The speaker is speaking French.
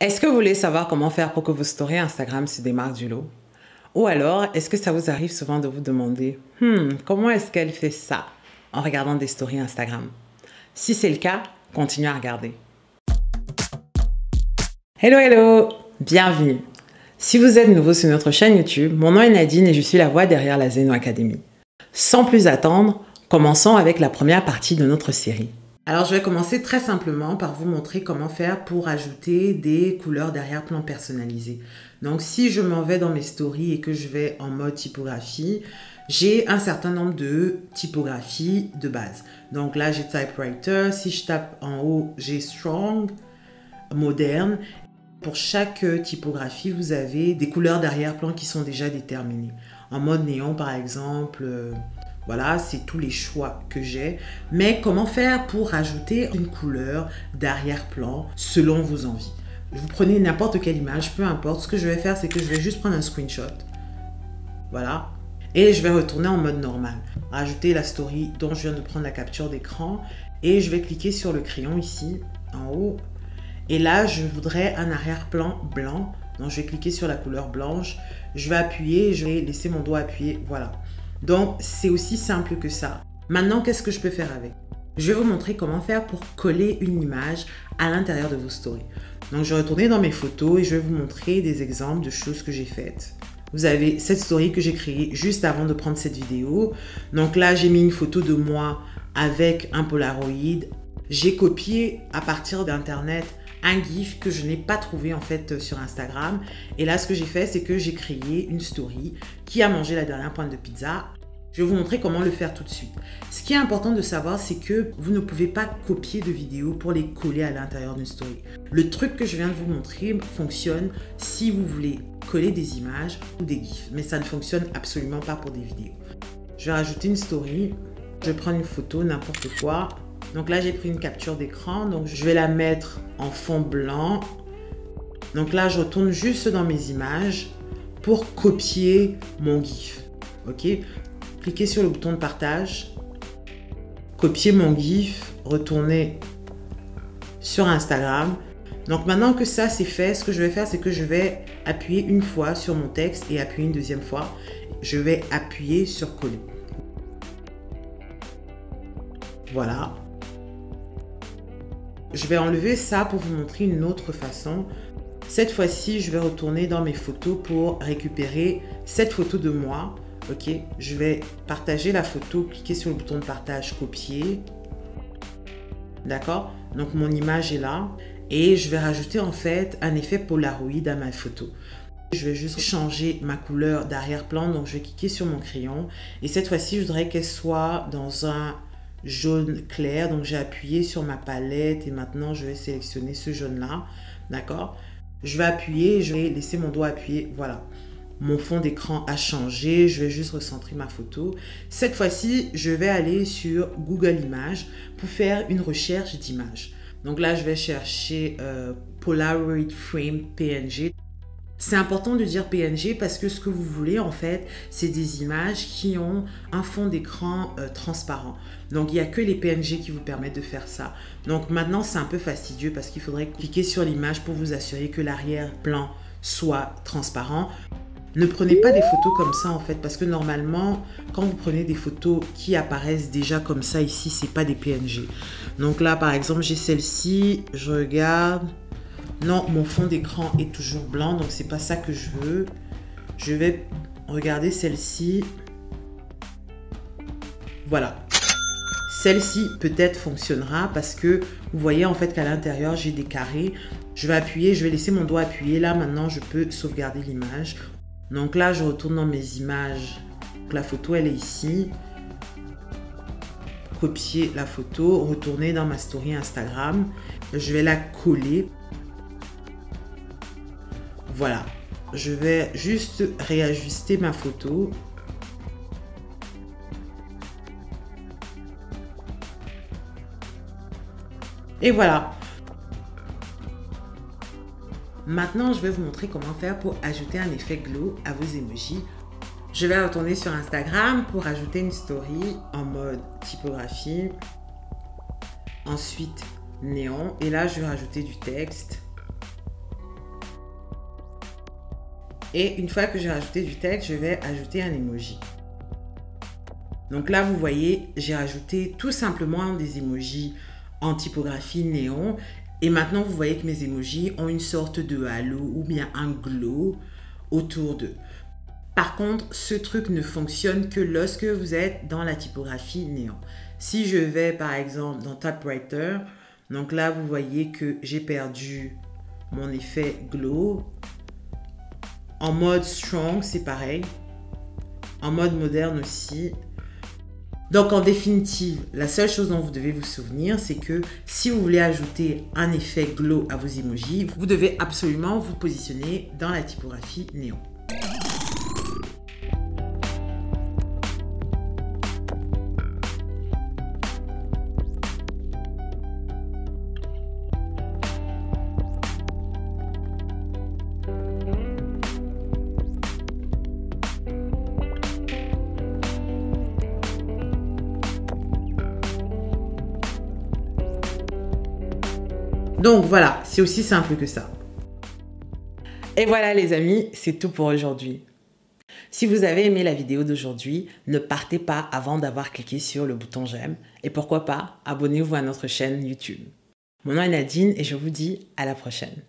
Est-ce que vous voulez savoir comment faire pour que vos stories Instagram se démarquent du lot? Ou alors, est-ce que ça vous arrive souvent de vous demander comment est-ce qu'elle fait ça en regardant des stories Instagram? Si c'est le cas, continuez à regarder. Hello, hello! Bienvenue! Si vous êtes nouveau sur notre chaîne YouTube, mon nom est Nadine et je suis la voix derrière la Zeno Academy. Sans plus attendre, commençons avec la première partie de notre série. Alors, je vais commencer très simplement par vous montrer comment faire pour ajouter des couleurs d'arrière-plan personnalisées. Donc, si je m'en vais dans mes stories et que je vais en mode typographie, j'ai un certain nombre de typographies de base. Donc là, j'ai Typewriter. Si je tape en haut, j'ai Strong, Moderne. Pour chaque typographie, vous avez des couleurs d'arrière-plan qui sont déjà déterminées. En mode néon, par exemple... Voilà, c'est tous les choix que j'ai. Mais comment faire pour ajouter une couleur d'arrière-plan selon vos envies? Vous prenez n'importe quelle image, peu importe. Ce que je vais faire, c'est que je vais juste prendre un screenshot. Voilà. Et je vais retourner en mode normal. Rajouter la story dont je viens de prendre la capture d'écran. Et je vais cliquer sur le crayon ici, en haut. Et là, je voudrais un arrière-plan blanc. Donc, je vais cliquer sur la couleur blanche. Je vais appuyer, je vais laisser mon doigt appuyer. Voilà. Donc, c'est aussi simple que ça. Maintenant, qu'est-ce que je peux faire avec? Je vais vous montrer comment faire pour coller une image à l'intérieur de vos stories. Donc, je vais retourner dans mes photos et je vais vous montrer des exemples de choses que j'ai faites. Vous avez cette story que j'ai créée juste avant de prendre cette vidéo. Donc là, j'ai mis une photo de moi avec un Polaroid. J'ai copié à partir d'Internet un GIF que je n'ai pas trouvé en fait sur Instagram. Et là, ce que j'ai fait, c'est que j'ai créé une story qui a mangé la dernière pointe de pizza. Je vais vous montrer comment le faire tout de suite. Ce qui est important de savoir, c'est que vous ne pouvez pas copier de vidéos pour les coller à l'intérieur d'une story. Le truc que je viens de vous montrer fonctionne si vous voulez coller des images ou des GIFs. Mais ça ne fonctionne absolument pas pour des vidéos. Je vais rajouter une story. Je vais prendre une photo, n'importe quoi. Donc là, j'ai pris une capture d'écran. Donc, je vais la mettre en fond blanc. Donc là, je retourne juste dans mes images pour copier mon GIF. OK? Cliquez sur le bouton de partage. Copier mon GIF. Retourner sur Instagram. Donc maintenant que ça, c'est fait, ce que je vais faire, c'est que je vais appuyer une fois sur mon texte et appuyer une deuxième fois. Je vais appuyer sur coller. Voilà. Je vais enlever ça pour vous montrer une autre façon. Cette fois-ci, je vais retourner dans mes photos pour récupérer cette photo de moi. Ok, je vais partager la photo, cliquer sur le bouton de partage, copier. D'accord? Donc mon image est là. Et je vais rajouter en fait un effet Polaroid à ma photo. Je vais juste changer ma couleur d'arrière-plan. Donc je vais cliquer sur mon crayon. Et cette fois-ci, je voudrais qu'elle soit dans un jaune clair. Donc j'ai appuyé sur ma palette et maintenant je vais sélectionner ce jaune là. D'accord? Je vais appuyer, je vais laisser mon doigt appuyer. Voilà. Mon fond d'écran a changé. Je vais juste recentrer ma photo. Cette fois-ci, je vais aller sur Google Images pour faire une recherche d'images. Donc là, je vais chercher Polaroid Frame PNG. C'est important de dire PNG parce que ce que vous voulez en fait, c'est des images qui ont un fond d'écran transparent. Donc il n'y a que les PNG qui vous permettent de faire ça. Donc maintenant c'est un peu fastidieux parce qu'il faudrait cliquer sur l'image pour vous assurer que l'arrière-plan soit transparent. Ne prenez pas des photos comme ça en fait parce que normalement quand vous prenez des photos qui apparaissent déjà comme ça ici, c'est pas des PNG. Donc là par exemple j'ai celle-ci, je regarde. Non, mon fond d'écran est toujours blanc, donc c'est pas ça que je veux. Je vais regarder celle-ci. Voilà. Celle-ci peut-être fonctionnera parce que vous voyez en fait qu'à l'intérieur j'ai des carrés. Je vais appuyer, je vais laisser mon doigt appuyer. Là maintenant je peux sauvegarder l'image. Donc là je retourne dans mes images. Donc, la photo elle est ici. Copier la photo, retourner dans ma story Instagram. Je vais la coller. Voilà, je vais juste réajuster ma photo. Et voilà. Maintenant, je vais vous montrer comment faire pour ajouter un effet glow à vos emojis. Je vais retourner sur Instagram pour ajouter une story en mode typographie. Ensuite, néon. Et là, je vais rajouter du texte. Et une fois que j'ai rajouté du texte, je vais ajouter un emoji. Donc là, vous voyez, j'ai rajouté tout simplement des emojis en typographie néon. Et maintenant, vous voyez que mes emojis ont une sorte de halo ou bien un glow autour d'eux. Par contre, ce truc ne fonctionne que lorsque vous êtes dans la typographie néon. Si je vais par exemple dans Typewriter, donc là, vous voyez que j'ai perdu mon effet glow. En mode strong, c'est pareil. En mode moderne aussi. Donc en définitive, la seule chose dont vous devez vous souvenir, c'est que si vous voulez ajouter un effet glow à vos emojis, vous devez absolument vous positionner dans la typographie néon. Donc voilà, c'est aussi simple que ça. Et voilà les amis, c'est tout pour aujourd'hui. Si vous avez aimé la vidéo d'aujourd'hui, ne partez pas avant d'avoir cliqué sur le bouton j'aime et pourquoi pas, abonnez-vous à notre chaîne YouTube. Mon nom est Nadine et je vous dis à la prochaine.